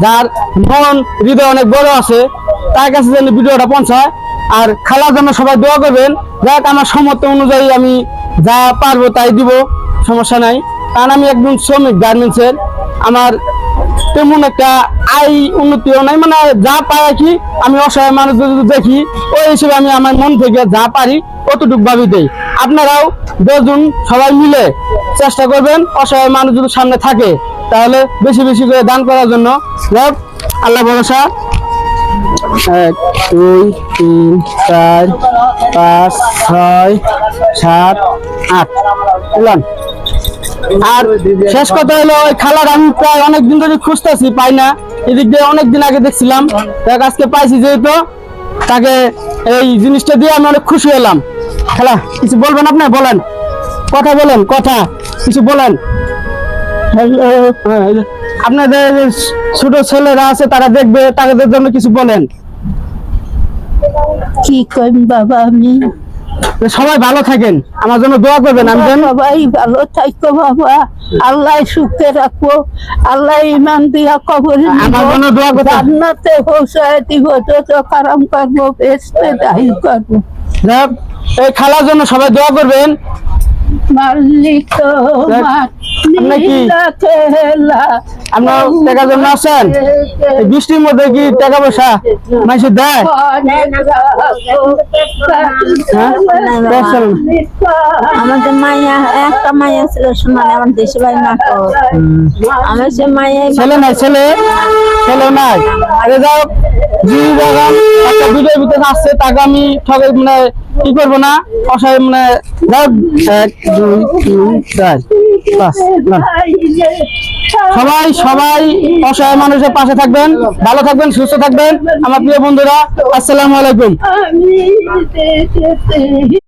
যার মন হৃদয় অনেক বড় আছে তার কাছে যেন ভিডিওটা পৌঁছায়। আর খালার জন্য সবাই দোয়া করবেন। যাক আমার সামর্থ্য অনুযায়ী আমি যা পারবো তাই দিব, সমস্যা নাই। কারণ আমি একজন শ্রমিক গার্মেন্টসের, আমার তেমন একটা আয় উন্নতিও নাই, মানে যা পাই আর কি আমি অসহায় মানুষ যদি দেখি ওই হিসেবে আমি আমার মন থেকে যা পারি অতটুকু ভাবি দেই। আপনারাও 10 জন সবাই মিলে চেষ্টা করবেন, অসহায় মানুষ যদি সামনে থাকে তাহলে বেশি বেশি করে দান করার জন্য। যাক আল্লাহ ভরসা। 1 2 3 4 5 6 7 8 বুঝলেন। আর শেষ কথা হলো ওই খালার আমি প্রায় অনেকদিন ধরে খুঁজতেছি, পাই না। এদিক দিয়ে অনেকদিন আগে দেখছিলাম, আজকে পাইছি যেহেতু তাকে এই জিনিসটা দিয়ে আমি অনেক খুশি হলাম। খালা কিছু বলবেন? আপনি বলেন, কথা বলেন, কথা কিছু বলেন। আপনাদের ছোট ছেলেরা আছে তারা দেখবে, তাদের জন্য কিছু বলেন। কি কইম বাবা, আমি সবাই ভালো থাকেন, আমার জন্য দোয়া করবেন। আমি সবাই ভালো থাকো বাবা, আল্লাহ সুখে রাখবো, আল্লাহ ইমান দিয়া কবরে আমার জন্য দোয়া করবেন। জান্নাতে পৌঁছায় দিব, যত কারাম করবো বেসতে দায়ী করবো। এই খালার জন্য সবাই দোয়া করবেন। মালিক আপনার টাকার জন্য আছেন? বৃষ্টির মধ্যে কি টাকা পয়সা মানুষের দেয়? আমাদের মাইয়া একটা মাইয়া ছিল সোনালি, আমার দেশে বাড়ি নাটক। আমার সে মাইয়া ছেলে নাই, ছেলে নাই। আরে যাও একটা ভিডিওর ভিতরে আসছে, তাকে আমি ঠকে মানে কি করবো না, অসহায় মানে যাও। 1 2 3 4 5 সবাই অসহায় মানুষের পাশে থাকবেন, ভালো থাকবেন, সুস্থ থাকবেন। আমার প্রিয় বন্ধুরা, আসসালামু আলাইকুম।